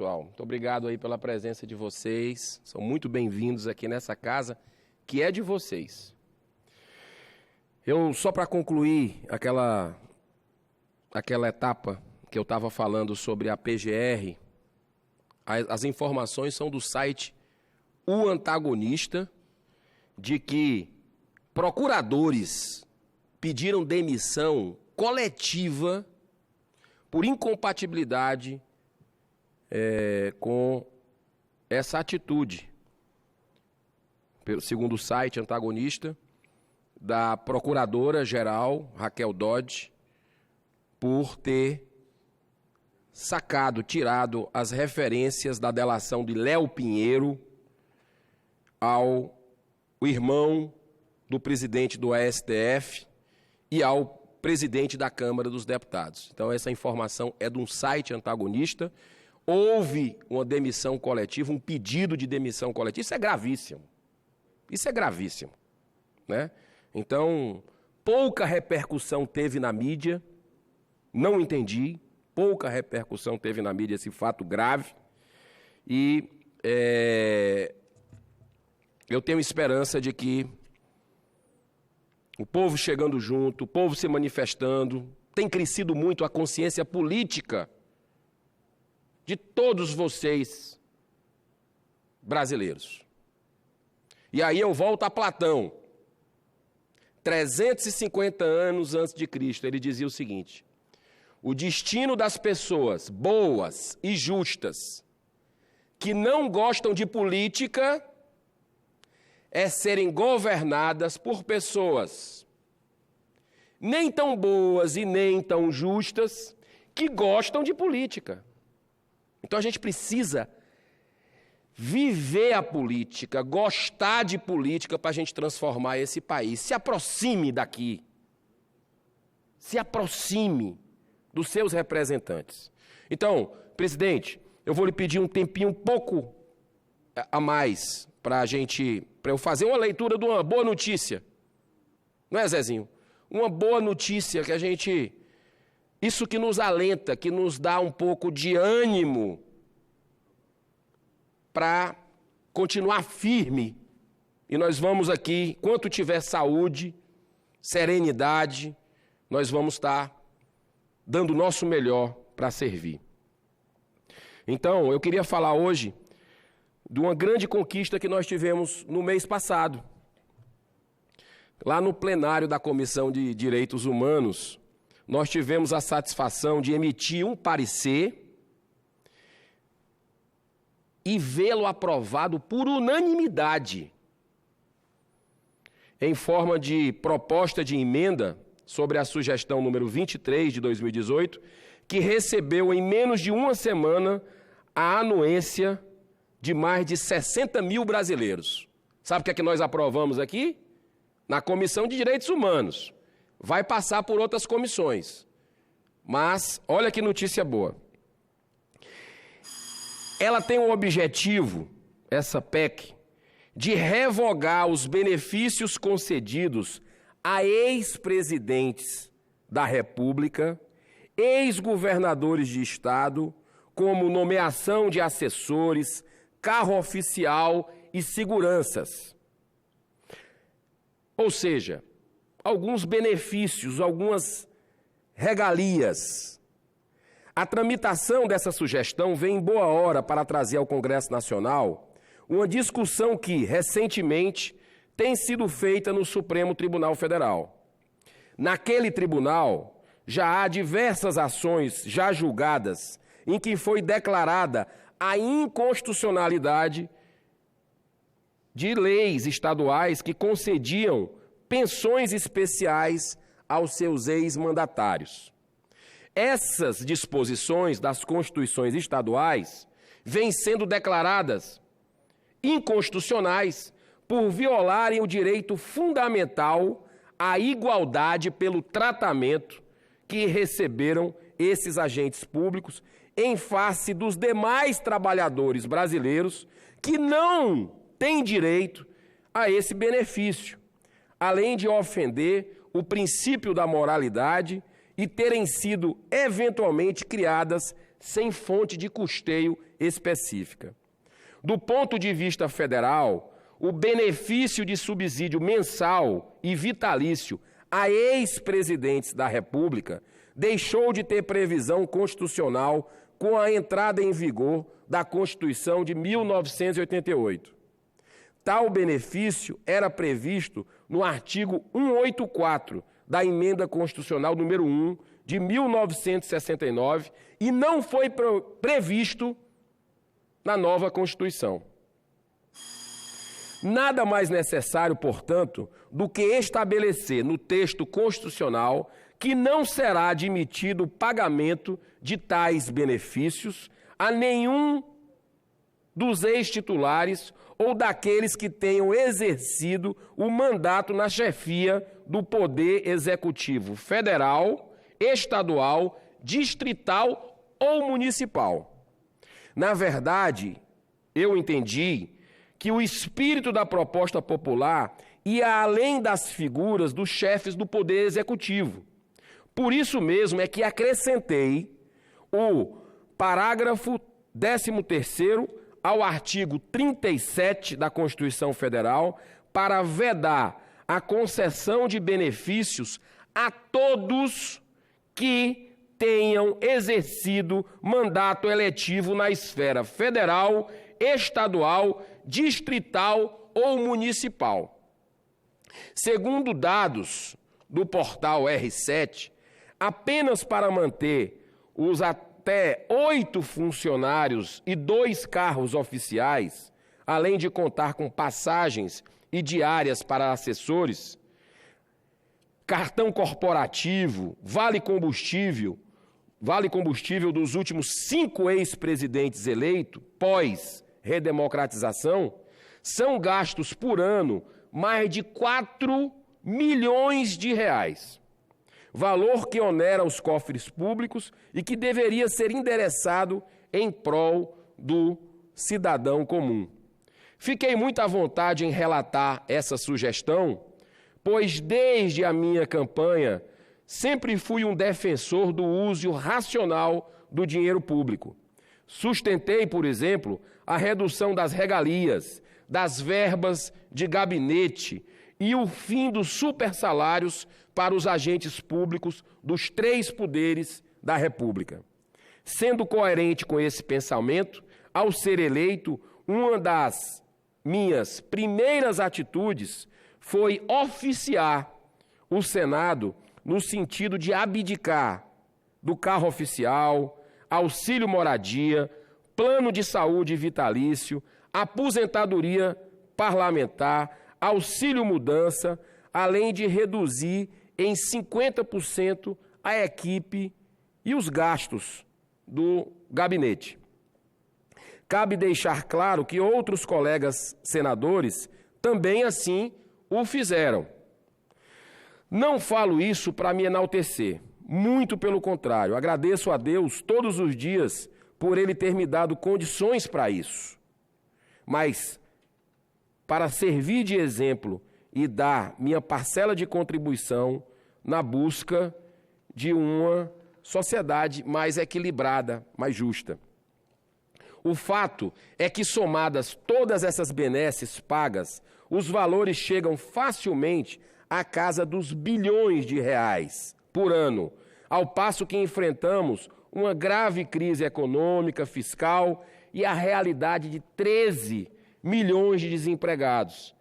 Pessoal, muito obrigado aí pela presença de vocês. São muito bem-vindos aqui nessa casa que é de vocês. Só para concluir aquela etapa que eu estava falando sobre a PGR, as informações são do site O Antagonista, de que procuradores pediram demissão coletiva por incompatibilidade com essa atitude, segundo o site Antagonista, da procuradora-geral Raquel Dodge, por ter tirado as referências da delação de Léo Pinheiro ao irmão do presidente do STF e ao presidente da Câmara dos Deputados. Então, essa informação é de um site Antagonista. Houve uma demissão coletiva, um pedido de demissão coletiva. Isso é gravíssimo. Isso é gravíssimo, né? Então, pouca repercussão teve na mídia, não entendi, pouca repercussão teve na mídia esse fato grave. E eu tenho esperança de que o povo chegando junto, o povo se manifestando, tem crescido muito a consciência política de todos vocês brasileiros. E aí eu volto a Platão. 350 anos antes de Cristo, ele dizia o seguinte: o destino das pessoas boas e justas que não gostam de política é serem governadas por pessoas nem tão boas e nem tão justas que gostam de política. Então a gente precisa viver a política, gostar de política para a gente transformar esse país. Se aproxime daqui. Se aproxime dos seus representantes. Então, presidente, eu vou lhe pedir um tempinho um pouco a mais para eu fazer uma leitura de uma boa notícia. Não é, Zezinho? Uma boa notícia que isso que nos alenta, que nos dá um pouco de ânimo para continuar firme. E nós vamos aqui, enquanto tiver saúde, serenidade, nós vamos estar dando o nosso melhor para servir. Então, eu queria falar hoje de uma grande conquista que nós tivemos no mês passado. Lá no plenário da Comissão de Direitos Humanos, nós tivemos a satisfação de emitir um parecer e vê-lo aprovado por unanimidade, em forma de proposta de emenda sobre a sugestão número 23 de 2018, que recebeu em menos de uma semana a anuência de mais de 60 mil brasileiros. Sabe o que é que nós aprovamos aqui? Na Comissão de Direitos Humanos. Vai passar por outras comissões. Mas, olha que notícia boa. Ela tem o objetivo, essa PEC, de revogar os benefícios concedidos a ex-presidentes da República, ex-governadores de Estado, como nomeação de assessores, carro oficial e seguranças. Ou seja, alguns benefícios, algumas regalias. A tramitação dessa sugestão vem em boa hora para trazer ao Congresso Nacional uma discussão que, recentemente, tem sido feita no Supremo Tribunal Federal. Naquele tribunal, já há diversas ações já julgadas em que foi declarada a inconstitucionalidade de leis estaduais que concediam pensões especiais aos seus ex-mandatários. Essas disposições das constituições estaduais vêm sendo declaradas inconstitucionais por violarem o direito fundamental à igualdade pelo tratamento que receberam esses agentes públicos em face dos demais trabalhadores brasileiros que não têm direito a esse benefício, além de ofender o princípio da moralidade e terem sido eventualmente criadas sem fonte de custeio específica. Do ponto de vista federal, o benefício de subsídio mensal e vitalício a ex-presidentes da República deixou de ter previsão constitucional com a entrada em vigor da Constituição de 1988. Tal benefício era previsto no artigo 184 da Emenda Constitucional número 1 de 1969 e não foi previsto na nova Constituição. Nada mais necessário, portanto, do que estabelecer no texto constitucional que não será admitido o pagamento de tais benefícios a nenhum dos ex-titulares ou daqueles que tenham exercido o mandato na chefia do Poder Executivo Federal, estadual, distrital ou municipal. Na verdade, eu entendi que o espírito da proposta popular ia além das figuras dos chefes do Poder Executivo. Por isso mesmo é que acrescentei o parágrafo 13º ao artigo 37 da Constituição Federal para vedar a concessão de benefícios a todos que tenham exercido mandato eletivo na esfera federal, estadual, distrital ou municipal. Segundo dados do portal R7, apenas para manter os até 8 funcionários e 2 carros oficiais, além de contar com passagens e diárias para assessores, cartão corporativo, vale combustível dos últimos 5 ex-presidentes eleitos, pós-redemocratização, são gastos por ano mais de 4 milhões de reais. Valor que onera os cofres públicos e que deveria ser endereçado em prol do cidadão comum. Fiquei muito à vontade em relatar essa sugestão, pois desde a minha campanha sempre fui um defensor do uso racional do dinheiro público. Sustentei, por exemplo, a redução das regalias, das verbas de gabinete e o fim dos supersalários para os agentes públicos dos 3 poderes da República. Sendo coerente com esse pensamento, ao ser eleito, uma das minhas primeiras atitudes foi oficiar o Senado no sentido de abdicar do carro oficial, auxílio moradia, plano de saúde vitalício, aposentadoria parlamentar, auxílio mudança, além de reduzir em 50% a equipe e os gastos do gabinete. Cabe deixar claro que outros colegas senadores também assim o fizeram. Não falo isso para me enaltecer, muito pelo contrário, agradeço a Deus todos os dias por Ele ter me dado condições para isso. Mas, para servir de exemplo e dar minha parcela de contribuição na busca de uma sociedade mais equilibrada, mais justa. O fato é que, somadas todas essas benesses pagas, os valores chegam facilmente à casa dos bilhões de reais por ano, ao passo que enfrentamos uma grave crise econômica, fiscal e a realidade de 13 milhões de desempregados.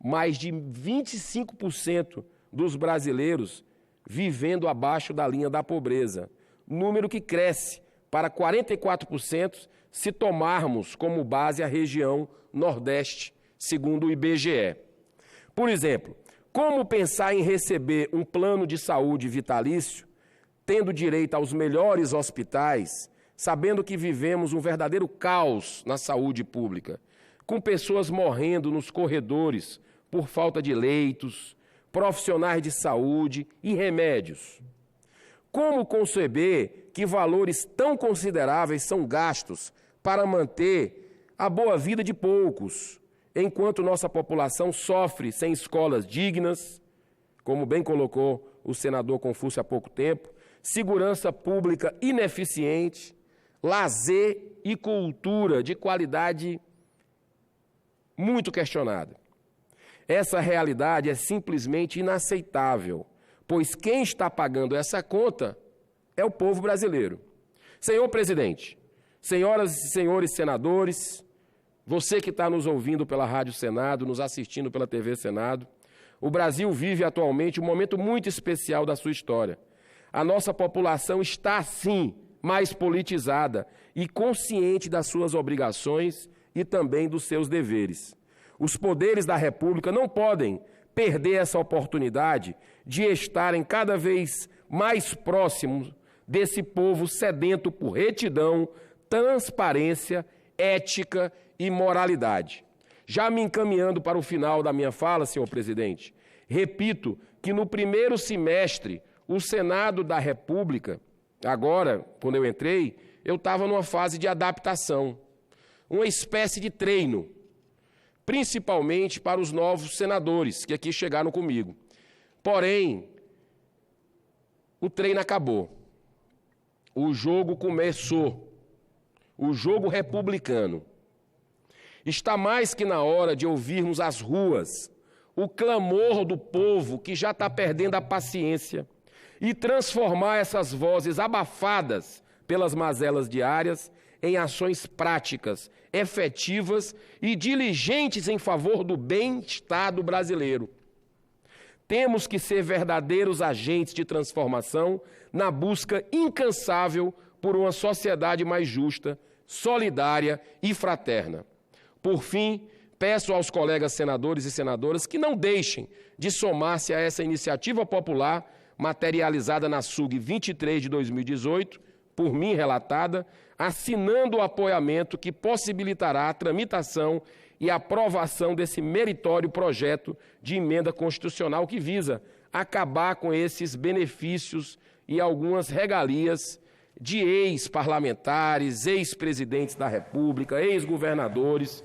Mais de 25% dos brasileiros vivendo abaixo da linha da pobreza, número que cresce para 44% se tomarmos como base a região Nordeste, segundo o IBGE. Por exemplo, como pensar em receber um plano de saúde vitalício, tendo direito aos melhores hospitais, sabendo que vivemos um verdadeiro caos na saúde pública, com pessoas morrendo nos corredores por falta de leitos, profissionais de saúde e remédios? Como conceber que valores tão consideráveis são gastos para manter a boa vida de poucos, enquanto nossa população sofre sem escolas dignas, como bem colocou o senador Confúcio há pouco tempo, segurança pública ineficiente, lazer e cultura de qualidade muito questionada. Essa realidade é simplesmente inaceitável, pois quem está pagando essa conta é o povo brasileiro. Senhor presidente, senhoras e senhores senadores, você que está nos ouvindo pela Rádio Senado, nos assistindo pela TV Senado, o Brasil vive atualmente um momento muito especial da sua história. A nossa população está, sim, mais politizada e consciente das suas obrigações e também dos seus deveres. Os poderes da República não podem perder essa oportunidade de estarem cada vez mais próximos desse povo sedento por retidão, transparência, ética e moralidade. Já me encaminhando para o final da minha fala, senhor presidente, repito que no primeiro semestre, o Senado da República, agora, quando eu entrei, eu estava numa fase de adaptação, uma espécie de treino, principalmente para os novos senadores que aqui chegaram comigo. Porém, o treino acabou. O jogo começou. O jogo republicano. Está mais que na hora de ouvirmos as ruas, o clamor do povo que já está perdendo a paciência e transformar essas vozes abafadas pelas mazelas diárias em ações práticas, efetivas e diligentes em favor do bem-estar do brasileiro. Temos que ser verdadeiros agentes de transformação na busca incansável por uma sociedade mais justa, solidária e fraterna. Por fim, peço aos colegas senadores e senadoras que não deixem de somar-se a essa iniciativa popular materializada na SUG 23 de 2018, por mim relatada, assinando o apoiamento que possibilitará a tramitação e aprovação desse meritório projeto de emenda constitucional que visa acabar com esses benefícios e algumas regalias de ex-parlamentares, ex-presidentes da República, ex-governadores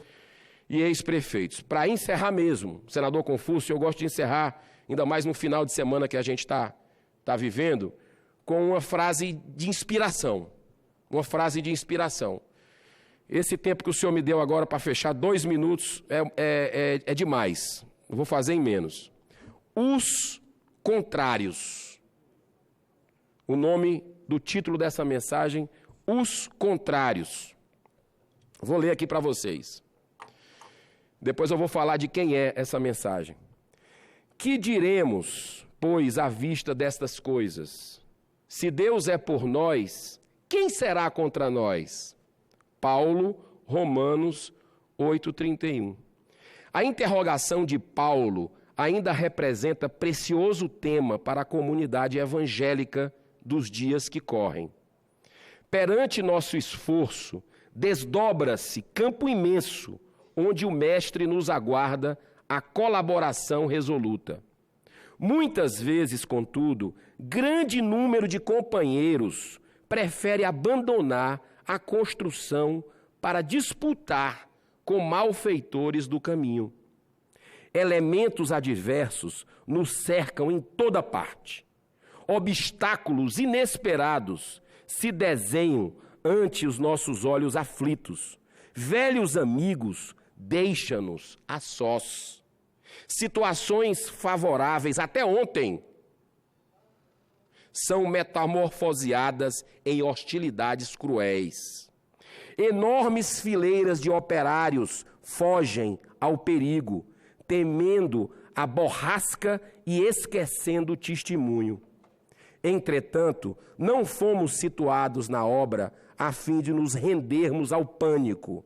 e ex-prefeitos. Para encerrar mesmo, senador Confúcio, eu gosto de encerrar, ainda mais no final de semana que a gente está vivendo, com uma frase de inspiração. Uma frase de inspiração. Esse tempo que o senhor me deu agora para fechar, 2 minutos, é demais. Eu vou fazer em menos. Os contrários. O nome do título dessa mensagem, Os Contrários. Vou ler aqui para vocês. Depois eu vou falar de quem é essa mensagem. Que diremos, pois, à vista destas coisas? Se Deus é por nós, quem será contra nós? Paulo, Romanos 8,31. A interrogação de Paulo ainda representa precioso tema para a comunidade evangélica dos dias que correm. Perante nosso esforço, desdobra-se campo imenso, onde o Mestre nos aguarda a colaboração resoluta. Muitas vezes, contudo, grande número de companheiros prefere abandonar a construção para disputar com malfeitores do caminho. Elementos adversos nos cercam em toda parte. Obstáculos inesperados se desenham ante os nossos olhos aflitos. Velhos amigos deixam-nos a sós. Situações favoráveis até ontem são metamorfoseadas em hostilidades cruéis. Enormes fileiras de operários fogem ao perigo, temendo a borrasca e esquecendo o testemunho. Entretanto, não fomos situados na obra a fim de nos rendermos ao pânico.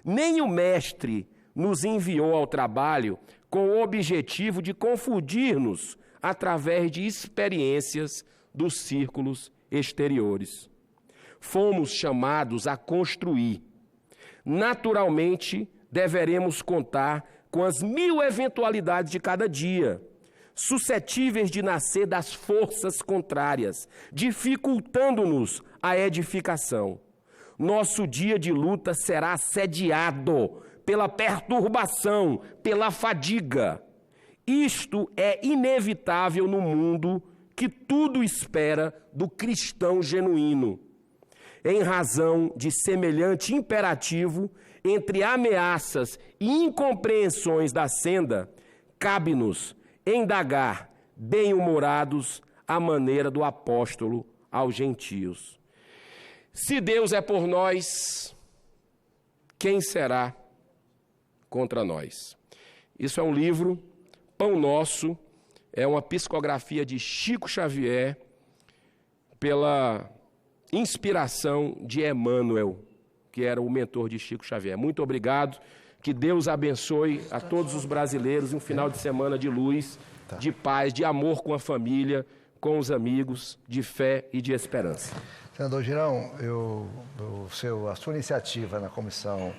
Nem o Mestre nos enviou ao trabalho com o objetivo de confundir-nos através de experiências dos círculos exteriores. Fomos chamados a construir. Naturalmente, deveremos contar com as 1000 eventualidades de cada dia, suscetíveis de nascer das forças contrárias, dificultando-nos a edificação. Nosso dia de luta será assediado pela perturbação, pela fadiga. Isto é inevitável no mundo que tudo espera do cristão genuíno, em razão de semelhante imperativo entre ameaças e incompreensões da senda, cabe-nos indagar, bem-humorados, a maneira do apóstolo aos gentios. Se Deus é por nós, quem será contra nós? Isso é um livro, Pão Nosso, é uma psicografia de Chico Xavier, pela inspiração de Emmanuel, que era o mentor de Chico Xavier. Muito obrigado, que Deus abençoe a todos os brasileiros um final de semana de luz, de paz, de amor com a família, com os amigos, de fé e de esperança. Senador Girão, a sua iniciativa na Comissão